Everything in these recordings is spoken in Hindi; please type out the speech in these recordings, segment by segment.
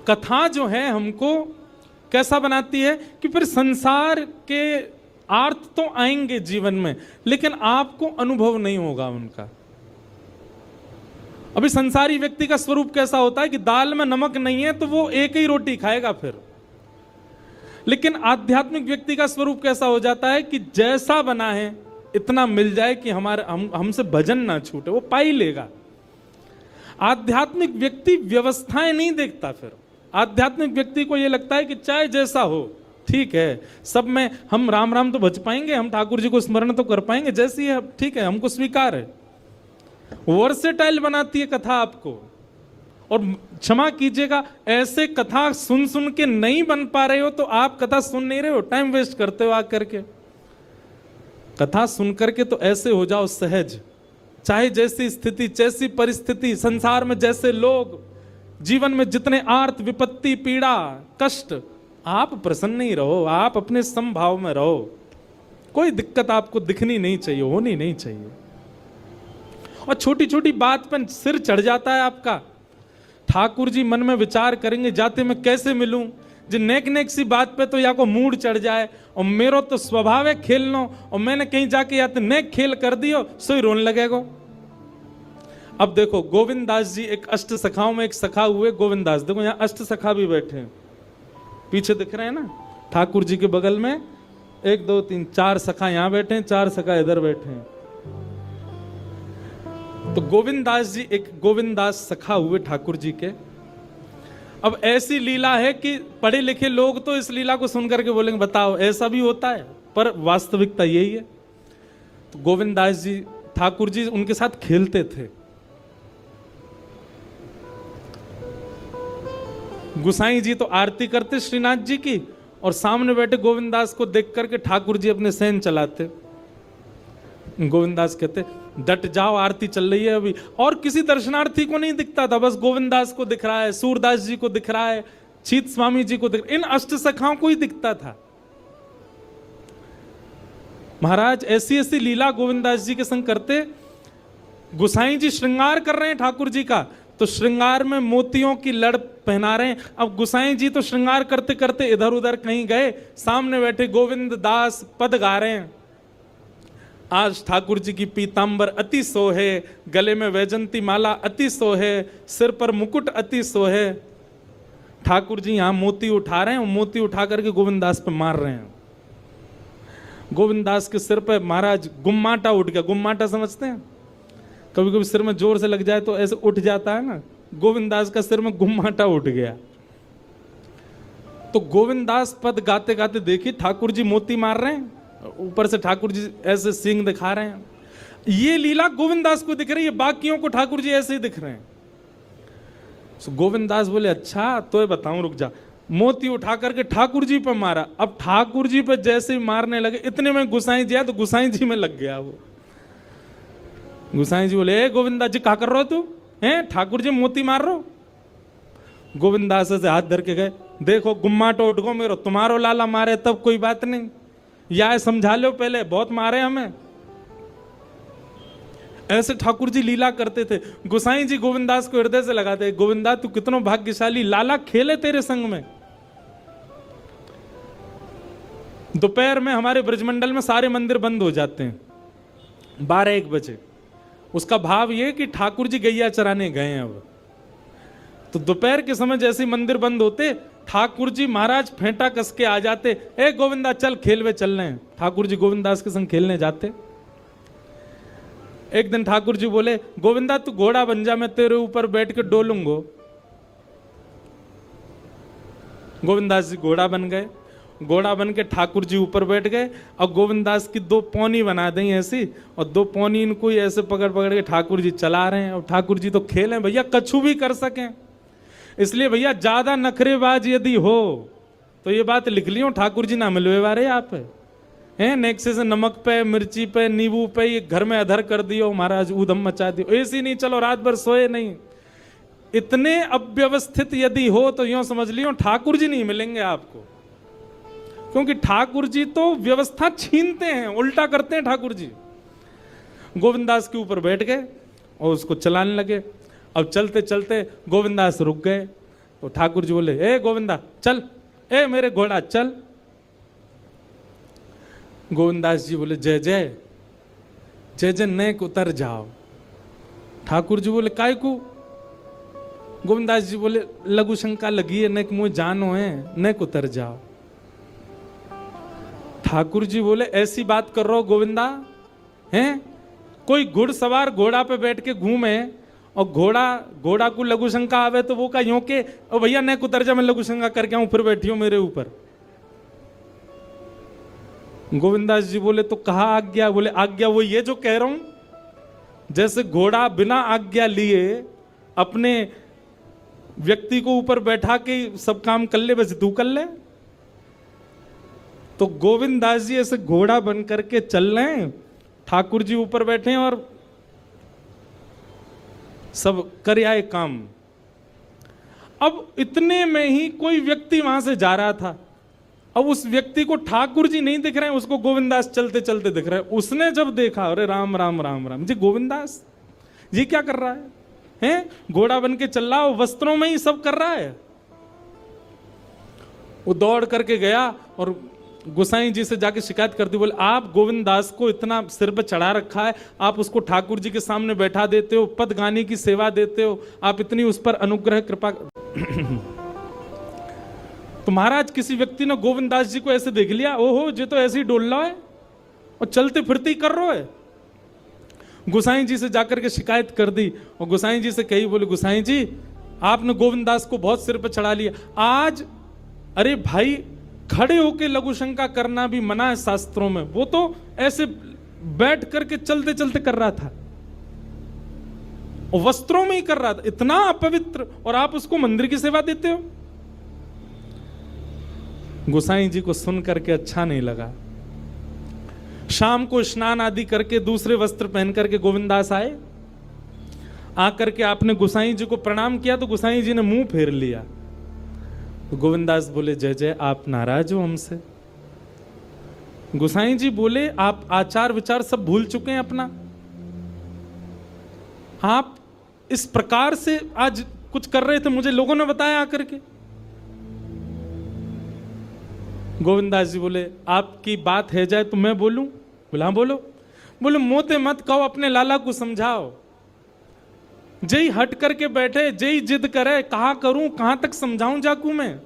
कथा जो है हमको कैसा बनाती है कि फिर संसार के अर्थ तो आएंगे जीवन में, लेकिन आपको अनुभव नहीं होगा उनका। अभी संसारी व्यक्ति का स्वरूप कैसा होता है कि दाल में नमक नहीं है तो वो एक ही रोटी खाएगा फिर। लेकिन आध्यात्मिक व्यक्ति का स्वरूप कैसा हो जाता है कि जैसा बना है इतना मिल जाए कि हमसे भजन ना छूटे, वो पा ही लेगा। आध्यात्मिक व्यक्ति व्यवस्थाएं नहीं देखता। फिर आध्यात्मिक व्यक्ति को यह लगता है कि चाहे जैसा हो ठीक है, सब में हम राम राम तो भज पाएंगे, हम ठाकुर जी को स्मरण तो कर पाएंगे, जैसी है ठीक है, हमको स्वीकार है। वर्सेटाइल बनाती है कथा आपको। और क्षमा कीजिएगा, ऐसे कथा सुन सुन के नहीं बन पा रहे हो तो आप कथा सुन नहीं रहे हो, टाइम वेस्ट करते हो आकर के। कथा सुन करके तो ऐसे हो जाओ सहज, चाहे जैसी स्थिति जैसी परिस्थिति, संसार में जैसे लोग, जीवन में जितने आर्त विपत्ति पीड़ा कष्ट, आप प्रसन्न ही रहो, आप अपने समभाव में रहो। कोई दिक्कत आपको दिखनी नहीं चाहिए, होनी नहीं चाहिए। और छोटी छोटी बात पर सिर चढ़ जाता है आपका। ठाकुर जी मन में विचार करेंगे जाते मैं कैसे मिलूं, जो नेक नेक सी बात पे तो या को मूड चढ़ जाए, और मेरो तो स्वभाव है खेलनो, और मैंने कहीं जाके या तो नेक खेल कर दियो सो ही रोने लगेगा। अब देखो गोविंद दास जी एक अष्ट सखाओं में एक सखा हुए गोविंद दास, देखो यहाँ अष्ट सखा भी बैठे हैं, पीछे दिख रहे हैं ना, ठाकुर जी के बगल में 1 2 3 4 सखा यहाँ बैठे हैं, 4 सखा इधर बैठे हैं। तो गोविंद दास जी एक गोविंद दास सखा हुए ठाकुर जी के। अब ऐसी लीला है कि पढ़े लिखे लोग तो इस लीला को सुनकर के बोलेंगे बताओ ऐसा भी होता है, पर वास्तविकता यही है। तो गोविंद दास जी ठाकुर जी उनके साथ खेलते थे। गुसाई जी तो आरती करते श्रीनाथ जी की, और सामने बैठे गोविंद दास को देख करके ठाकुर जी अपने सेन चलाते। गोविंद दास कहते डट जाओ आरती चल रही है अभी, और किसी दर्शनार्थी को नहीं दिखता था, बस गोविंद दास को दिख रहा है, सूरदास जी को दिख रहा है, चीत स्वामी जी को दिख, इन अष्ट सखाओं को ही दिखता था। महाराज ऐसी ऐसी लीला गोविंद दास जी के संग करते। गुसाई जी श्रृंगार कर रहे हैं ठाकुर जी का, तो श्रृंगार में मोतियों की लड़ पहना रहे हैं। अब गुसाई जी तो श्रृंगार करते करते इधर उधर कहीं गए, सामने बैठे गोविंद दास पद गा रहे हैं। आज ठाकुर जी की पीतांबर अति सोहे, गले में वैजंती माला अति सोहे, सिर पर मुकुट अति सोहे। ठाकुर जी यहां मोती उठा रहे हैं, मोती उठा करके गोविंद दास पे मार रहे हैं। गोविंद दास के सिर पे महाराज गुम्माटा उठ गया। गुम्माटा समझते हैं, कभी कभी सिर में जोर से लग जाए तो ऐसे उठ जाता है ना, गोविंद दास का सिर में गुम्माटा उठ गया। तो गोविंद दास पद गाते गाते देखिए ठाकुर जी मोती मार रहे हैं, ऊपर से ठाकुर जी ऐसे सींग दिखा रहे हैं। ये लीला गोविंद दास को दिख रही है, बाकियों को ठाकुर जी ऐसे ही दिख रहे हैं। तो गोविंद दास बोले अच्छा तो ये बताऊं, रुक जा। मोती उठा करके ठाकुर जी पे मारा। अब ठाकुर जी पे जैसे ही मारने लगे, इतने में गुसाई जी आया तो गुसाई जी में लग गया वो। गुसाई जी बोले गोविंदा जी क्या कर रहे हो तू, हैं ठाकुर जी मोती मार रहे हो। गोविंद दास से हाथ धर के गए, देखो गुम्माटो उठ गो मेरो, तुम्हारो लाला मारे तब कोई बात नहीं, या समझा लो पहले बहुत मारे हमें। ऐसे ठाकुर जी लीला करते थे। गोसाई जी गोविंद दास को हृदय से लगाते, गोविंदा तू कितनो भाग्यशाली, लाला खेले तेरे संग में। दोपहर में हमारे ब्रजमंडल में सारे मंदिर बंद हो जाते हैं 12-1 बजे। उसका भाव ये कि ठाकुर जी गैया चराने गए हैं। अब तो दोपहर के समय जैसे मंदिर बंद होते, ठाकुर जी महाराज फेंटा कस के आ जाते, ए गोविंदा चल खेलवे चल रहे हैं। ठाकुर जी गोविंद दास के संग खेलने जाते। एक दिन ठाकुर जी बोले गोविंदा तू घोड़ा बन जा, मैं तेरे ऊपर बैठ के डोलूंगो। गोविंद दास जी घोड़ा बन गए। घोड़ा बन के ठाकुर जी ऊपर बैठ गए, और गोविंद दास की 2 पौनी बना दी ऐसी, और 2 पौनी इनको ही ऐसे पकड़ पकड़ के ठाकुर जी चला रहे हैं। और ठाकुर जी तो खेले भैया, कछु भी कर सकें, इसलिए भैया ज्यादा नखरेबाज यदि हो तो ये बात लिख लियो, ठाकुर जी ना मिलवे वारे आप हैं। नेक्से से नमक पे, मिर्ची पे, नींबू पे ये घर में अधर कर दियो महाराज, ऊधम मचा दियो, ऐसी नहीं चलो रात भर सोए नहीं। इतने अव्यवस्थित यदि हो तो यूं समझ लियो ठाकुर जी नहीं मिलेंगे आपको, क्योंकि ठाकुर जी तो व्यवस्था छीनते हैं, उल्टा करते हैं ठाकुर जी। गोविंद दास के ऊपर बैठ गए और उसको चलाने लगे। अब चलते चलते गोविंद दास रुक गए। तो ठाकुर जी बोले, ए गोविंदा चल, ए मेरे घोड़ा चल। गोविंदास जी बोले, जय जय जय जय, नेक उतर जाओ। ठाकुर जी बोले, काय को? गोविंदास जी बोले, लघु शंका लगी है, नेक मुझे जानो है, नेक उतर जाओ। ठाकुर जी बोले, ऐसी बात कर रहे हो गोविंदा हैं? कोई घुड़सवार घोड़ा पे बैठ के घूमे और घोड़ा को लघु शंका आवे तो वो का यूं के, ओ भैया नेक उतर जा, मैं लघु शंका करके आऊं, फिर बैठी हो मेरे ऊपर। गोविंदास जी बोले, तो कहा आज्ञा? बोले, आज्ञा वो ये जो कह रहा हूं, जैसे घोड़ा बिना आज्ञा लिए अपने व्यक्ति को ऊपर बैठा के सब काम कर ले, वैसे तू कर ले। तो गोविंदास जी ऐसे घोड़ा बन करके चल रहे हैं, ठाकुर जी ऊपर बैठे हैं और सब कर आए काम। अब इतने में ही कोई व्यक्ति वहां से जा रहा था। अब उस व्यक्ति को ठाकुर जी नहीं दिख रहे हैं, उसको गोविंदास चलते चलते दिख रहे हैं। उसने जब देखा, अरे राम राम राम राम जी, गोविंदास ये क्या कर रहा है? हैं? घोड़ा बन के चल रहा है, वस्त्रों में ही सब कर रहा है। वो दौड़ करके गया और गोसाई जी से जाके शिकायत कर दी। बोले, आप गोविंदास को इतना सिर पर चढ़ा रखा है, आप उसको ठाकुर जी के सामने बैठा देते हो, पद गाने की सेवा देते हो, आप इतनी उस पर अनुग्रह कृपा तो महाराज किसी व्यक्ति ने गोविंदास जी को ऐसे देख लिया, ओहो ये तो ऐसे ही डोल रहा है और चलते फिरते ही कर रहा है। गोसाई जी से जाकर के शिकायत कर दी और गोसाई जी से कही, बोले गोसाई जी आपने गोविंदास को बहुत सिर पर चढ़ा लिया आज। अरे भाई, खड़े होके लघु शंका करना भी मना है शास्त्रों में, वो तो ऐसे बैठ करके चलते चलते कर रहा था और वस्त्रों में ही कर रहा था, इतना अपवित्र, और आप उसको मंदिर की सेवा देते हो। गोसाई जी को सुन करके अच्छा नहीं लगा। शाम को स्नान आदि करके दूसरे वस्त्र पहन करके गोविंदास आए। आकर के आपने गोसाई जी को प्रणाम किया तो गोसाई जी ने मुंह फेर लिया। तो गोविंदास बोले, जय जय, आप नाराज हो हमसे? गोसाई जी बोले, आप आचार विचार सब भूल चुके हैं अपना। आप इस प्रकार से आज कुछ कर रहे थे, मुझे लोगों ने बताया आकर के। गोविंदास जी बोले, आपकी बात है जाए तो मैं बोलूं? बोला, हाँ बोलो। बोले, मोते मत कहो, अपने लाला को समझाओ। जय हट करके बैठे, जय जिद करे, कहा करूं, कहां तक समझाऊं जाकू मैं?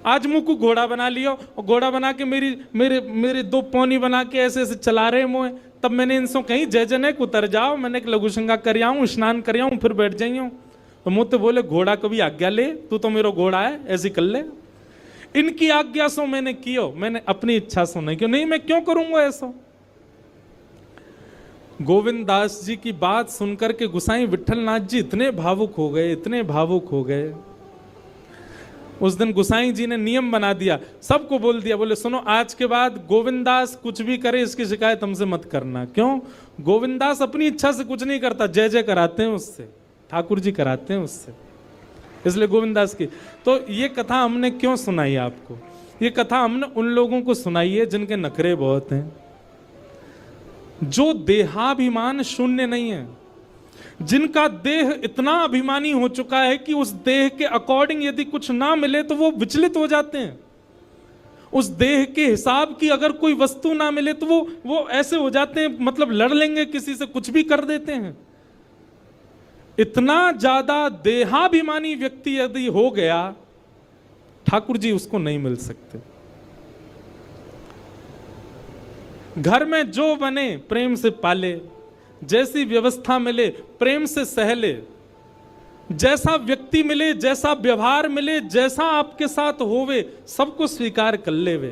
आज मुंह को घोड़ा बना लियो और घोड़ा बना के मेरे दो पौनी बना के ऐसे ऐसे चला रहे मोए। तब मैंने इनसे कही, जय जय को उतर जाओ, मैंने एक लघु शंका कर आऊं, स्नान कर आऊं, फिर बैठ जाइयो। तो मोते बोले, घोड़ा कभी आज्ञा ले, तू तो मेरा घोड़ा है, ऐसी कर ले। इनकी आज्ञा सो मैंने कियो, मैंने अपनी इच्छा सो नहीं क्यों? नहीं, मैं क्यों करूंगा ऐसा? गोविंदास जी की बात सुनकर के गोसाई विठलनाथ जी इतने भावुक हो गए, इतने भावुक हो गए। उस दिन गोसाई जी ने नियम बना दिया, सबको बोल दिया, बोले सुनो, आज के बाद गोविंदास कुछ भी करे इसकी शिकायत हमसे मत करना। क्यों? गोविंदास अपनी इच्छा से कुछ नहीं करता, जय जय कराते हैं उससे, ठाकुर जी कराते हैं उससे, इसलिए गोविंदास की। तो ये कथा हमने क्यों सुनाई आपको? ये कथा हमने उन लोगों को सुनाई है जिनके नखरे बहुत हैं, जो देहाभिमान शून्य नहीं है, जिनका देह इतना अभिमानी हो चुका है कि उस देह के अकॉर्डिंग यदि कुछ ना मिले तो वो विचलित हो जाते हैं। उस देह के हिसाब की अगर कोई वस्तु ना मिले तो वो ऐसे हो जाते हैं, मतलब लड़ लेंगे किसी से, कुछ भी कर देते हैं। इतना ज्यादा देहाभिमानी व्यक्ति यदि हो गया, ठाकुर जी उसको नहीं मिल सकते। घर में जो बने प्रेम से पाले, जैसी व्यवस्था मिले प्रेम से सहले, जैसा व्यक्ति मिले, जैसा व्यवहार मिले, जैसा आपके साथ होवे, सबको स्वीकार कर लेवे।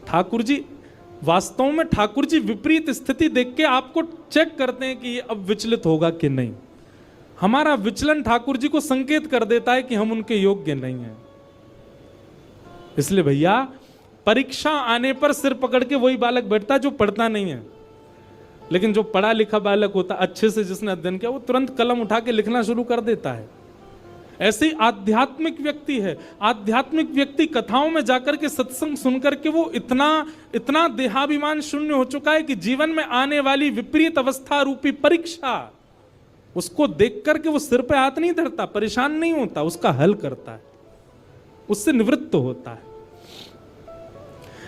ठाकुर जी वास्तव में, ठाकुर जी विपरीत स्थिति देख के आपको चेक करते हैं कि ये अब विचलित होगा कि नहीं। हमारा विचलन ठाकुर जी को संकेत कर देता है कि हम उनके योग्य नहीं हैं। इसलिए भैया, परीक्षा आने पर सिर पकड़ के वही बालक बैठता है जो पढ़ता नहीं है, लेकिन जो पढ़ा लिखा बालक होता, अच्छे से जिसने अध्ययन किया, वो तुरंत कलम उठा के लिखना शुरू कर देता है। ऐसे ही आध्यात्मिक व्यक्ति है। आध्यात्मिक व्यक्ति कथाओं में जाकर के, सत्संग सुनकर के वो इतना देहाभिमान शून्य हो चुका है कि जीवन में आने वाली विपरीत अवस्था रूपी परीक्षा उसको देख करके वो सिर पे हाथ नहीं धरता, परेशान नहीं होता, उसका हल करता है, उससे निवृत्त होता है।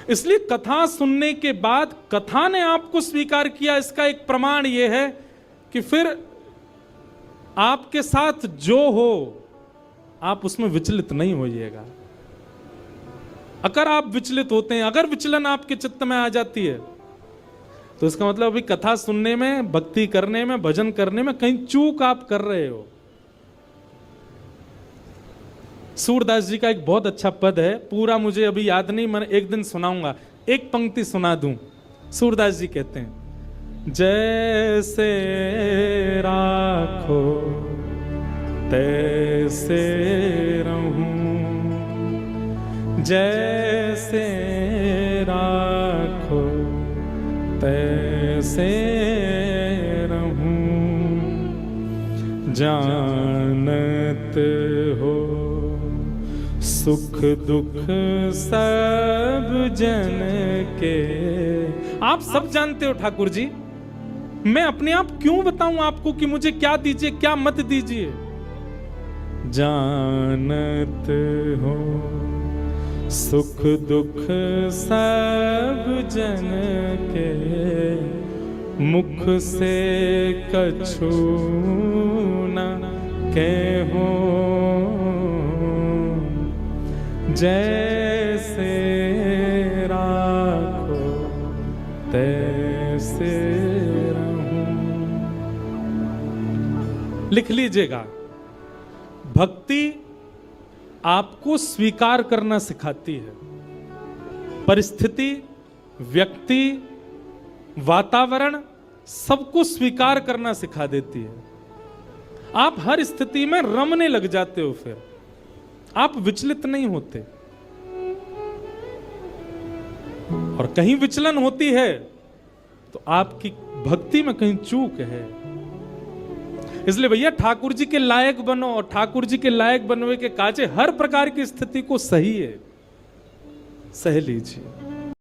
इसलिए कथा सुनने के बाद कथा ने आपको स्वीकार किया, इसका एक प्रमाण यह है कि फिर आपके साथ जो हो आप उसमें विचलित नहीं होइएगा। अगर आप विचलित होते हैं, अगर विचलन आपके चित्त में आ जाती है, तो इसका मतलब अभी कथा सुनने में, भक्ति करने में, भजन करने में कहीं चूक आप कर रहे हो। सूरदास जी का एक बहुत अच्छा पद है, पूरा मुझे अभी याद नहीं, मैं एक दिन सुनाऊंगा, एक पंक्ति सुना दूं। सूरदास जी कहते हैं, जैसे राखो तैसे रहूं, जैसे राखो तैसे रहूं, जानत हो सुख दुख सब जन के। आप सब जानते हो ठाकुर जी, मैं अपने आप क्यों बताऊं आपको कि मुझे क्या दीजिए क्या मत दीजिए। जानत हो सुख दुख सब जन के, मुख से कछु न कहो, जैसे राखो तैसे रहूं। लिख लीजिएगा, भक्ति आपको स्वीकार करना सिखाती है। परिस्थिति, व्यक्ति, वातावरण सबको स्वीकार करना सिखा देती है। आप हर स्थिति में रमने लग जाते हो, फिर आप विचलित नहीं होते। और कहीं विचलन होती है तो आपकी भक्ति में कहीं चूक है। इसलिए भैया ठाकुर जी के लायक बनो, और ठाकुर जी के लायक बनने के काजे हर प्रकार की स्थिति को सही है, सह लीजिए।